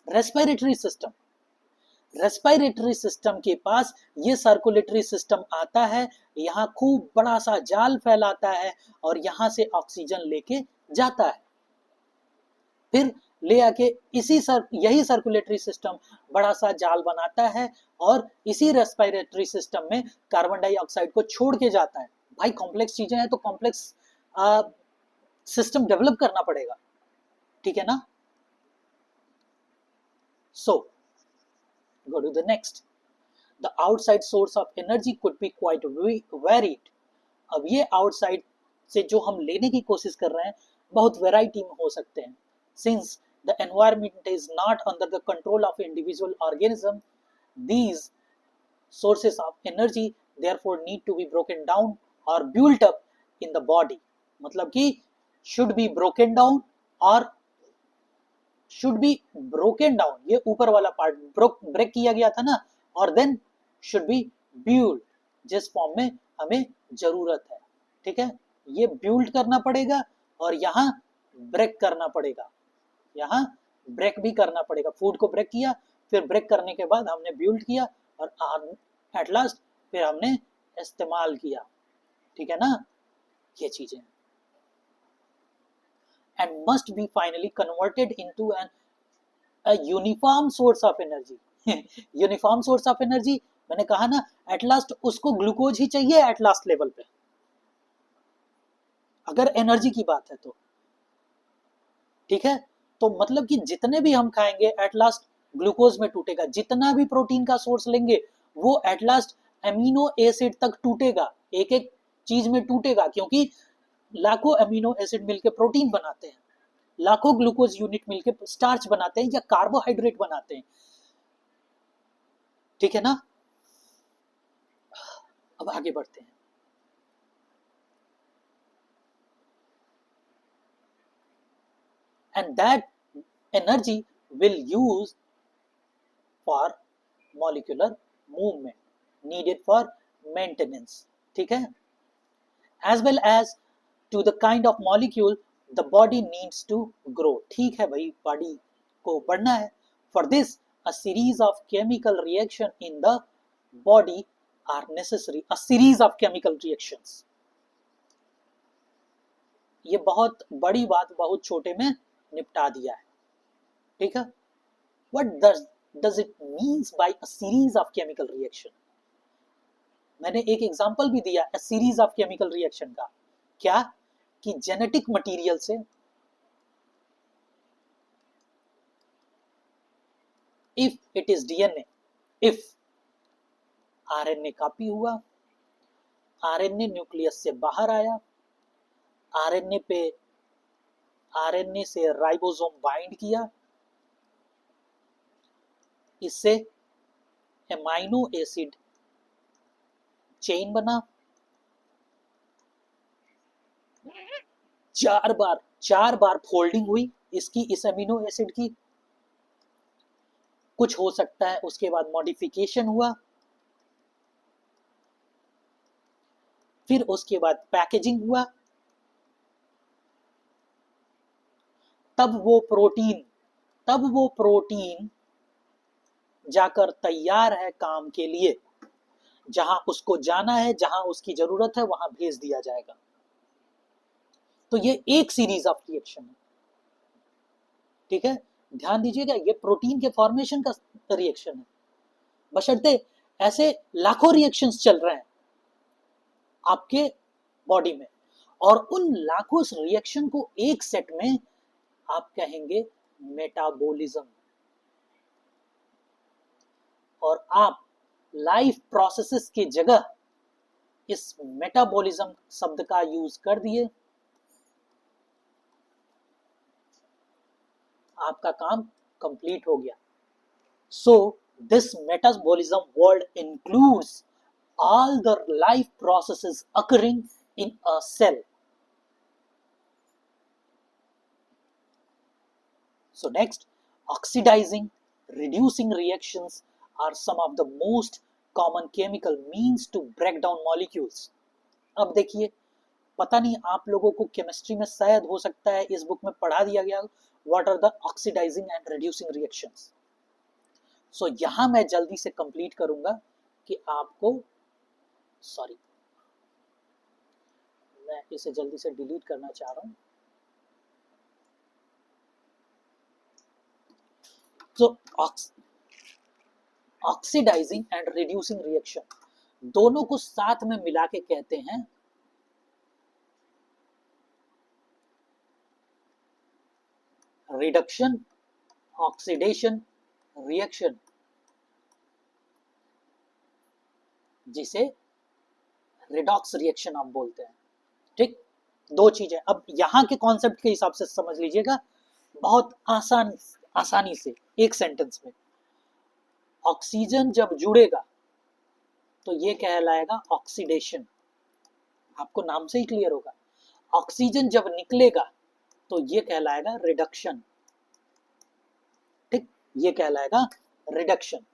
Respiratory system के पास ये सर्कुलेटरी सिस्टम आता है, यहाँ खूब बड़ा सा जाल फैलाता है और यहाँ से ऑक्सीजन लेके जाता है। फिर ले आके यही सर्कुलेटरी सिस्टम बड़ा सा जाल बनाता है और इसी रेस्पिरेटरी सिस्टम में कार्बन डाइऑक्साइड को छोड़ के जाता है। भाई कॉम्प्लेक्स चीजें हैं तो कॉम्प्लेक्स सिस्टम डेवलप करना पड़ेगा, ठीक है ना। सो go to the next. The outside source of energy could be quite varied. अब ये आउटसाइड से जो हम लेने की कोशिश कर रहे हैं बहुत वैरायटी में हो सकते हैं। Since the environment is not under the control of individual organism, these sources of energy therefore need to be broken down or built up in the body. मतलब कि should be broken down और should be broken down, ये ऊपर वाला part break किया गया था ना, और देन should be built, जिस फॉर्म में हमें जरूरत है, ठीक है। ये बिल्ड करना पड़ेगा और यहाँ ब्रेक करना पड़ेगा, यहाँ ब्रेक भी करना पड़ेगा। फूड को ब्रेक किया, फिर ब्रेक करने के बाद हमने बिल्ड किया और एट लास्ट फिर हमने इस्तेमाल किया, ठीक है ना। ये चीजें and must be finally converted into a uniform source of energy. Uniform source of energy, मैंने कहा ना एट लास्ट उसको ग्लूकोज ही चाहिए एट लास्ट लेवल पे, अगर एनर्जी की बात है तो, ठीक है। तो मतलब कि जितने भी हम खाएंगे एट लास्ट ग्लूकोज में टूटेगा, जितना भी प्रोटीन का सोर्स लेंगे वो एट लास्ट एमिनो एसिड तक टूटेगा, एक एक चीज में टूटेगा, क्योंकि लाखों एमिनो एसिड मिलकर प्रोटीन बनाते हैं, लाखों ग्लूकोज यूनिट मिलकर स्टार्च बनाते हैं या कार्बोहाइड्रेट बनाते हैं, ठीक है ना। अब आगे बढ़ते हैं। And that energy will use for molecular movement needed for maintenance, ठीक है, as well as to the kind of molecule the body needs to grow, ठीक है भाई, बॉडी को बढ़ना है। For this a series of chemical reaction in the body are necessary, a series of chemical reactions। ये बहुत बड़ी बात बहुत छोटे में निपटा दिया है, ठीक है। What does it means by a series of chemical reaction? मैंने एक एग्जांपल भी दिया a series of chemical reaction का, क्या कि जेनेटिक मटेरियल से if it is DNA, if RNA copy हुआ, RNA न्यूक्लियस से बाहर आया, RNA से राइबोसोम बाइंड किया, इससे एमाइनो एसिड चेन बना, चार बार फोल्डिंग हुई इसकी, इस एमिनो एसिड की, कुछ हो सकता है उसके बाद मॉडिफिकेशन हुआ, फिर उसके बाद पैकेजिंग हुआ, तब वो प्रोटीन जाकर तैयार है काम के लिए, जहां उसको जाना है, जहां उसकी जरूरत है वहां भेज दिया जाएगा। तो ये एक सीरीज ऑफ रिएक्शन है, ठीक है, ध्यान दीजिएगा, ये प्रोटीन के फॉर्मेशन का रिएक्शन है, बशर्ते ऐसे लाखों रिएक्शंस चल रहे हैं आपके बॉडी में, और उन लाखों रिएक्शन को एक सेट में आप कहेंगे मेटाबॉलिज्म, और आप लाइफ प्रोसेसेस की जगह इस मेटाबॉलिज्म शब्द का यूज कर दिए, आपका काम कंप्लीट हो गया। So this metabolism word includes all the life processes occurring in a cell. So next, oxidizing, reducing reactions are some of the most common chemical means to break down molecules. अब देखिए, पता नहीं आप लोगों को chemistry में शायद हो सकता है इस बुक में पढ़ा दिया गया, what are the oxidizing and reducing reactions. So यहां मैं जल्दी से कंप्लीट करूंगा कि आपको, सॉरी मैं इसे जल्दी से डिलीट करना चाह रहा हूं। तो ऑक्सीडाइजिंग एंड रिड्यूसिंग रिएक्शन दोनों को साथ में मिला के कहते हैं रिडक्शन ऑक्सीडेशन रिएक्शन, जिसे रिडॉक्स रिएक्शन आप बोलते हैं। ठीक, दो चीजें अब यहां के कॉन्सेप्ट के हिसाब से समझ लीजिएगा, बहुत आसानी से एक सेंटेंस में। ऑक्सीजन जब जुड़ेगा तो ये कहलाएगा ऑक्सीडेशन, आपको नाम से ही क्लियर होगा। ऑक्सीजन जब निकलेगा तो ये कहलाएगा रिडक्शन। ठीक, ये कहलाएगा रिडक्शन।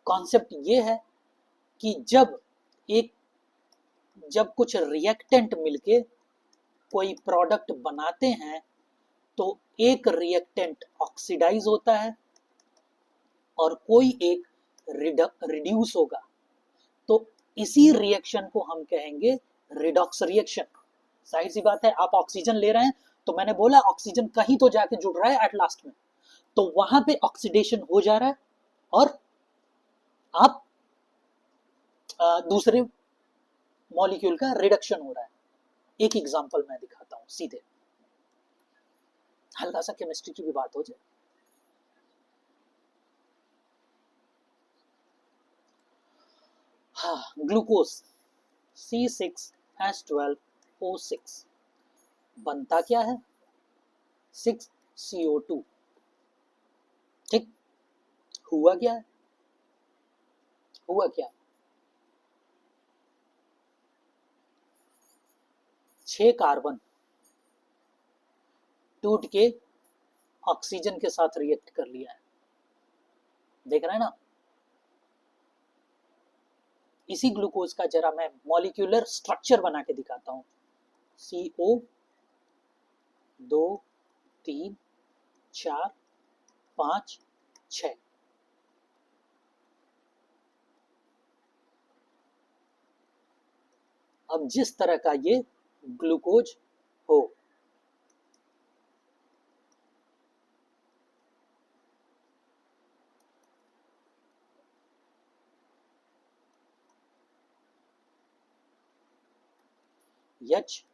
कॉन्सेप्ट ये है कि जब कुछ रिएक्टेंट मिलके कोई प्रोडक्ट बनाते हैं तो एक रिएक्टेंट ऑक्सीडाइज होता है और कोई एक रिड्यूस होगा, तो इसी रिएक्शन को हम कहेंगे रिडॉक्स रिएक्शन। जाहिर सी बात है, आप ऑक्सीजन ले रहे हैं तो मैंने बोला ऑक्सीजन कहीं तो जाके जुड़ रहा है एट लास्ट में, तो वहां पे ऑक्सीडेशन हो जा रहा है और आप दूसरे मॉलिक्यूल का रिडक्शन हो रहा है। एक एग्जांपल मैं दिखाता हूं सीधे, हल्का सा केमिस्ट्री की भी बात हो जाए। हाँ, ग्लूकोज C6H12O6 बनता क्या है? 6CO2। ठीक, हुआ क्या है? हुआ क्या? 6 कार्बन टूट के ऑक्सीजन के साथ रिएक्ट कर लिया है, देख रहे हैं ना। इसी ग्लूकोज का जरा मैं मॉलिक्यूलर स्ट्रक्चर बना के दिखाता हूं। CO 2 3 4 5 6। अब जिस तरह का ये ग्लूकोज हो, H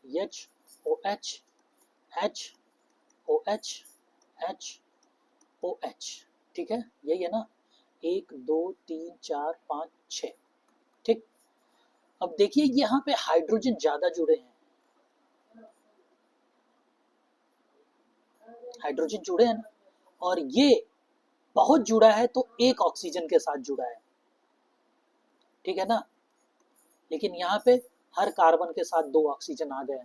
H OH H OH H OH, ठीक है, यही है ना, 1 2 3 4 5 6। ठीक, अब देखिए यहाँ पे हाइड्रोजन ज्यादा जुड़े हैं, हाइड्रोजन जुड़े हैं ना, और ये बहुत जुड़ा है तो एक ऑक्सीजन के साथ जुड़ा है, ठीक है ना। लेकिन यहाँ पे हर कार्बन के साथ 2 ऑक्सीजन आ गए,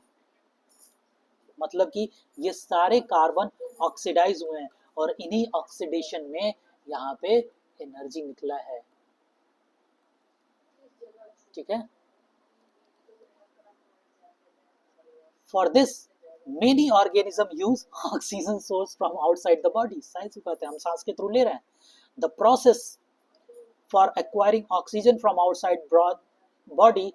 मतलब कि ये सारे कार्बन ऑक्सीडाइज हुए हैं और इन्हीं ऑक्सीडेशन में यहाँ पे एनर्जी निकला है। ठीक है, for this many organism use oxygen source from outside the body. Science बात है, हम सांस के थ्रू ले रहे हैं। The process for acquiring oxygen from outside body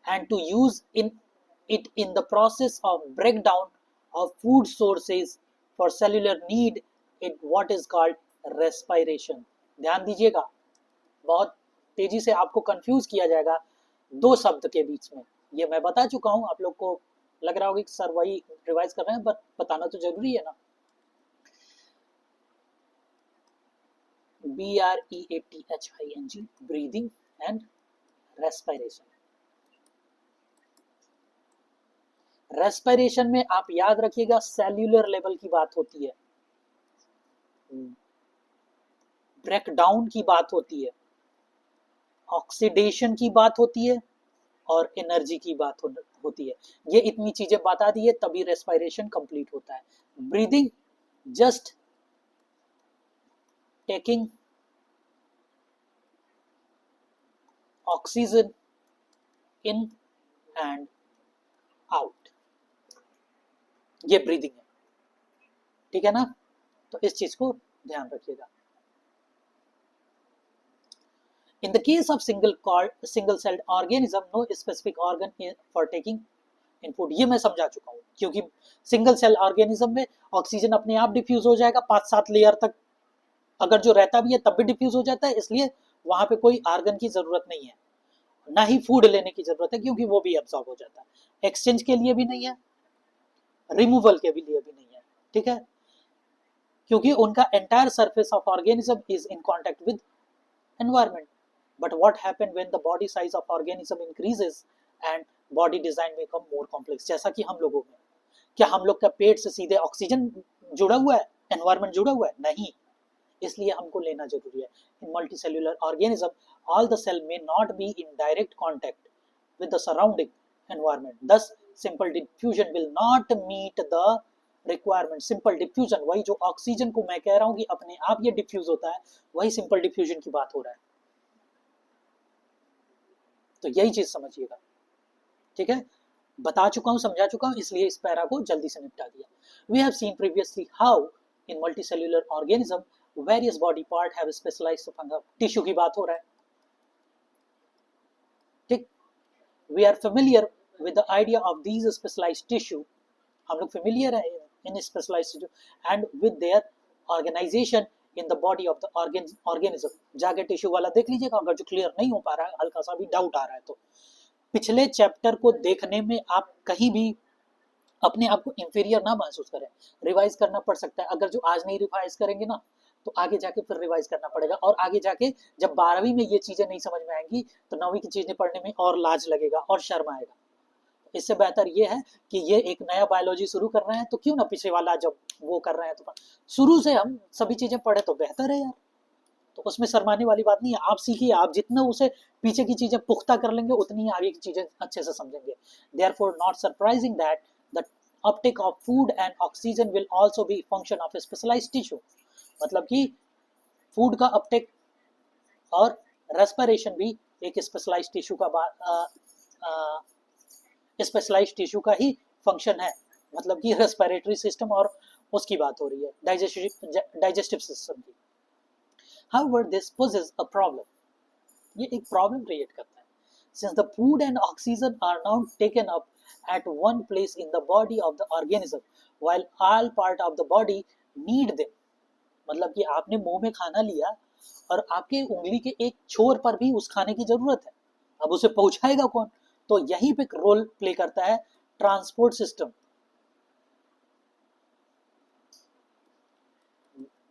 and to use it in the process of breakdown of food sources for cellular need in what is called respiration। ध्यान दीजिएगा, बहुत तेजी से आपको कंफ्यूज किया जाएगा दो शब्द के बीच में। ये मैं बता चुका हूं, आप लोग को लग रहा होगा कि सर वही रिवाइज कर रहे हैं, बट बताना तो जरूरी है ना। BREATHING, breathing and respiration. Respiration में आप याद रखिएगा सेल्यूलर लेवल की बात होती है, ब्रेकडाउन की बात होती है, ऑक्सीडेशन की बात होती है और एनर्जी की बात होती है। ये इतनी चीजें बता दी है तभी रेस्पिरेशन कंप्लीट होता है। Breathing just taking oxygen in and out, ये ब्रीदिंग है, ठीक है ना। तो इस चीज को ध्यान रखिएगा। In the case of single-celled organism, no specific organ for taking in food, ये मैं समझा चुका हूँ, क्योंकि सिंगल सेल ऑर्गेनिज्म में ऑक्सीजन अपने आप डिफ्यूज हो जाएगा 5-7 लेयर तक, अगर जो रहता भी है तब भी डिफ्यूज हो जाता है, इसलिए वहां पे कोई आर्गन की जरूरत नहीं है, ना ही फूड लेने की जरूरत है, क्योंकि वो भी एब्जॉर्ब हो जाता है, एक्सचेंज के लिए भी नहीं है, रिमूवल के भी लिए भी नहीं है, ठीक है, क्योंकि उनका entire surface of organism is in contact with environment. But what happened when the body size of organism increases and body design become more complex? जैसा कि हम लोगों में, क्या हम लोग का पेट से सीधे ऑक्सीजन जुड़ा हुआ है, एनवायरमेंट जुड़ा हुआ है? नहीं, इसलिए हमको लेना जरूरी है। In multicellular organism all the cell may not be in direct contact with the surrounding environment, thus simple diffusion will not meet the requirement. Simple diffusion, वही जो ऑक्सीजन को मैं कह रहा हूं कि अपने आप ये डिफ्यूज होता है, वही सिंपल डिफ्यूजन की बात हो रहा है, तो यही चीज समझिएगा, ठीक है, बता चुका हूं, समझा चुका हूं, इसलिए इस पैरा को जल्दी से निपटा दिया। We have seen previously how in multicellular organism various body part have specialised function, tissue की बात हो रहा है, ठीक, we are familiar with the idea of these specialised tissue, हम लोग फेमिलियर है in specialised tissue and with their organisation in the body of the organism. जाके टिश्यू वाला देख लीजिएगा, अगर जो क्लियर नहीं हो पा रहा है, हल्का सा भी डाउट आ रहा है, तो पिछले चैप्टर को देखने में आप कहीं भी अपने आप को इंफीरियर ना महसूस करें, रिवाइज करना पड़ सकता है, अगर जो आज नहीं रिवाइज करेंगे ना, तो आगे जाके फिर रिवाइज करना पड़ेगा, और आगे जाके जब 12वीं में ये चीजें नहीं समझ में आएंगी, तो 9वीं की चीजें पढ़ने में और लाज लगेगा और शर्म आएगा। इससे बेहतर ये है कि ये एक नया बायोलॉजी शुरू कर रहे हैं, तो क्यों ना पिछले वाला जब वो कर रहे हैं तो शुरू से हम सभी चीजें पढ़े तो बेहतर है यार, तो उसमें शर्माने वाली बात नहीं है, आप सीखिए, आप जितना उसे पीछे की चीजें पुख्ता कर लेंगे, उतनी आगे की चीजें अच्छे से समझेंगे। Therefore not surprising that the uptake of food and oxygen will also be function of specialised tissue, मतलब कि फूड का अपटेक और रेस्पिरेशन भी एक स्पेशलाइज्ड टिश्यू का स्पेशलाइज्ड टिश्यू का ही फंक्शन है, मतलब कि रेस्पिरेटरी सिस्टम, और उसकी बात हो रही है डाइजेस्टिव सिस्टम की। However, this poses a problem. ये एक प्रॉब्लम क्रिएट करता है। Since the food and oxygen are now taken up at one place in the body of the organism, while all part of the body need them. मतलब कि आपने मुंह में खाना लिया और आपके उंगली के एक छोर पर भी उस खाने की जरूरत है, अब उसे पहुंचाएगा कौन? तो यहीं पे रोल प्ले करता है ट्रांसपोर्ट सिस्टम,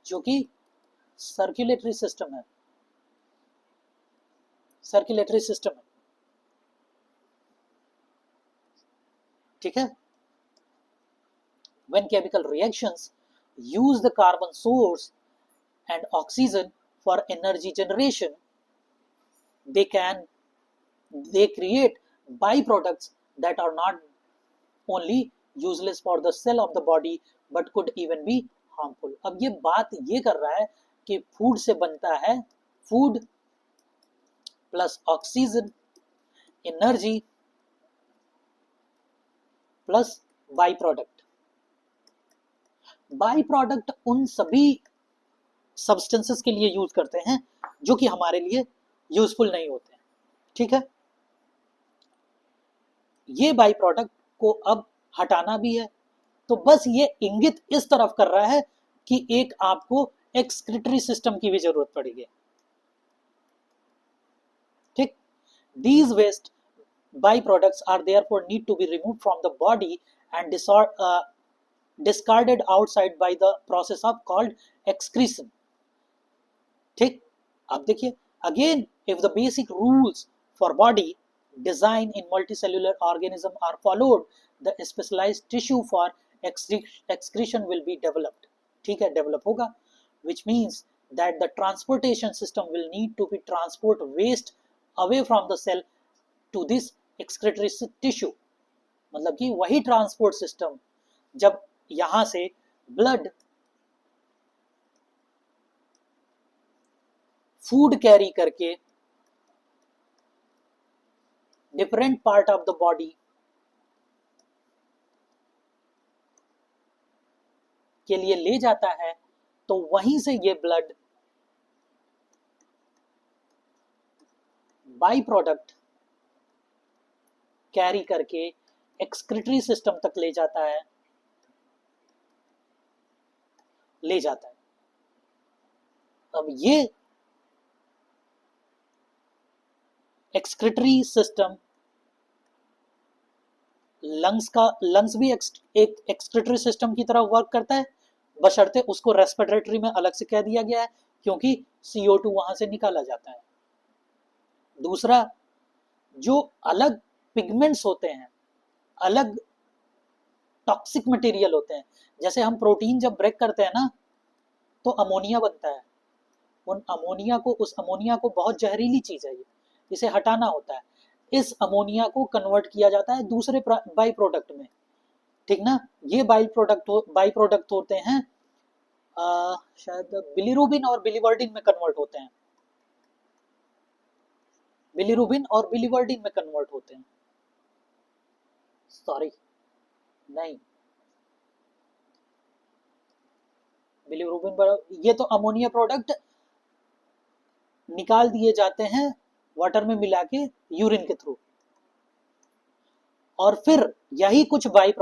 जो कि सर्कुलेटरी सिस्टम है, सर्कुलेटरी सिस्टम है, ठीक है। When chemical reactions use the carbon source and oxygen for energy generation, they create byproducts that are not only useless for the cell of the body but could even be harmful। अब ये बात ये कर रहा है कि food से बनता है, food plus oxygen, energy plus by product. By product उन सभी सब्सटेंसेस के लिए यूज करते हैं जो कि हमारे लिए यूजफुल नहीं होते हैं, ठीक है। ये बाई प्रोडक्ट को अब हटाना भी है, तो बस ये इंगित इस तरफ कर रहा है कि एक आपको एक्सक्रीटरी सिस्टम की भी जरूरत पड़ेगी, ठीक। These waste byproducts are therefore need to be removed from the body and discarded outside by the process of called excretion, ठीक। अब देखिए, again if the basic rules for body design in multicellular organism are followed, the specialized tissue for excretion will be developed, ठीक है, develop होगा, which means that the transportation system will need to be transport waste away from the cell to this excretory tissue, मतलब कि वही transport system, जब यहां से blood food carry करके different part of the body के लिए ले जाता है, तो वहीं से ये ब्लड बाई प्रोडक्ट कैरी करके एक्सक्रीटरी सिस्टम तक ले जाता है, अब ये एक्सक्रीटरी सिस्टम लंग्स भी एक एक्सक्रीटरी सिस्टम की तरह वर्क करता है, बशर्ते उसको रेस्पिरेटरी में अलग से कह दिया गया है क्योंकि CO2 वहां से निकाला जाता है। दूसरा, जो अलग पिगमेंट्स होते हैं, अलग टॉक्सिक मटेरियल होते हैं, जैसे हम प्रोटीन जब ब्रेक करते हैं ना तो अमोनिया बनता है, उस अमोनिया को बहुत जहरीली चीज है ये, इसे हटाना होता है। इस अमोनिया को कन्वर्ट किया जाता है दूसरे बाई प्रोडक्ट में, ठीक ना। ये बाई प्रोडक्ट होते हैं शायद बिलीरुबिन और बिलीवर्डिन में कन्वर्ट होते हैं, बिलीरुबिन और बिलीवर्डिन में कन्वर्ट होते हैं, सॉरी नहीं, बिलीरुबिन पर ये तो अमोनिया प्रोडक्ट निकाल दिए जाते हैं वाटर में मिला के यूरिन के थ्रू, और फिर यही कुछ बाई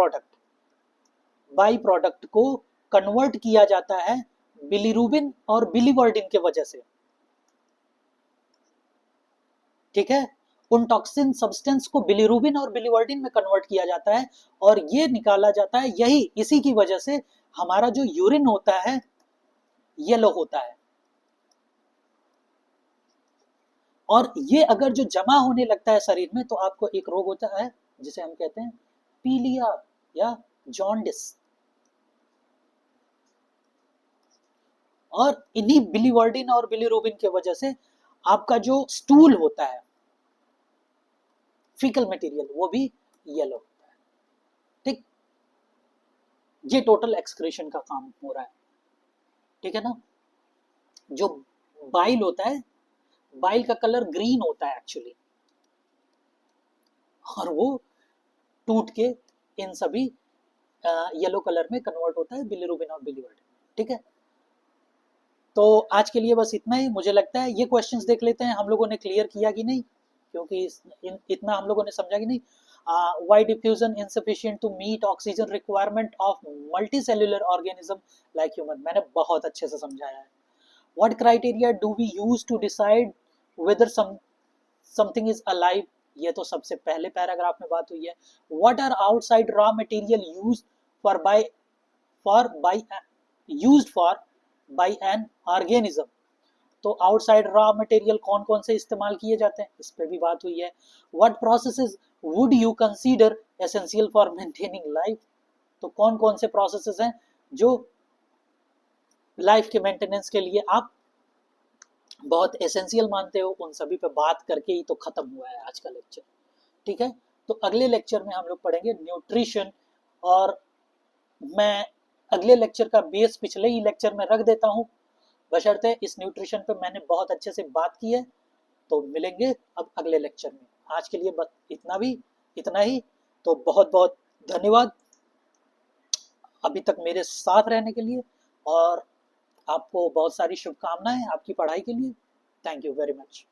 प्रोडक्ट को कन्वर्ट किया जाता है बिलीरुबिन और बिलीवर्डिन के वजह से, ठीक है। उन टॉक्सिन सब्सटेंस को बिलीरुबिन और बिलीवर्डिन में कन्वर्ट किया जाता है और ये निकाला जाता है, यही इसी की वजह से हमारा जो यूरिन होता है येलो होता है। और ये अगर जो जमा होने लगता है शरीर में तो आपको एक रोग होता है जिसे हम कहते हैं पीलिया या जॉन्डिस। और इन्हीं बिलीवर्डिन और बिलीरुबिन की वजह से आपका जो स्टूल होता है, फीकल मटेरियल, वो भी येलो होता है, ठीक। ये टोटल एक्सक्रीशन का काम हो रहा है, ठीक है ना। जो बाइल होता है, बाइल का कलर ग्रीन होता है एक्चुअली, और वो टूट के इन सभी येलो कलर में कन्वर्ट होता है बिलीरुबिन और बिलीवर्डिन, ठीक है। तो आज के लिए बस इतना ही। मुझे लगता है ये क्वेश्चंस देख लेते हैं हम लोगों ने क्लियर किया कि नहीं, क्योंकि इतना हम लोगों ने समझा कि नहीं। Why diffusion insufficient to meet oxygen requirement of multicellular organism like human, मैंने बहुत अच्छे से समझाया है। What criteria do we use to decide whether something is alive, ये तो सबसे पहले पैराग्राफ में बात हुई है। What are outside raw material used for by an organism, तो आउटसाइड रॉ मटेरियल कौन कौन से इस्तेमाल किए जाते हैं, इस पे भी बात हुई है। What processes would you consider essential for maintaining life, तो कौन कौन से प्रोसेसेस हैं जो लाइफ के मेंटेनेंस के लिए आप बहुत एसेंशियल मानते हो, उन सभी पे बात करके ही तो खत्म हुआ है आज का लेक्चर, ठीक है। तो अगले लेक्चर में हम लोग पढ़ेंगे न्यूट्रिशन, और मैं अगले लेक्चर का बेस पिछले ही लेक्चर में रख देता हूँ, बशर्ते इस न्यूट्रिशन पे मैंने बहुत अच्छे से बात की है। तो मिलेंगे अब अगले लेक्चर में। आज के लिए बस इतना ही। तो बहुत बहुत धन्यवाद अभी तक मेरे साथ रहने के लिए, और आपको बहुत सारी शुभकामनाएं आपकी पढ़ाई के लिए। Thank you very much.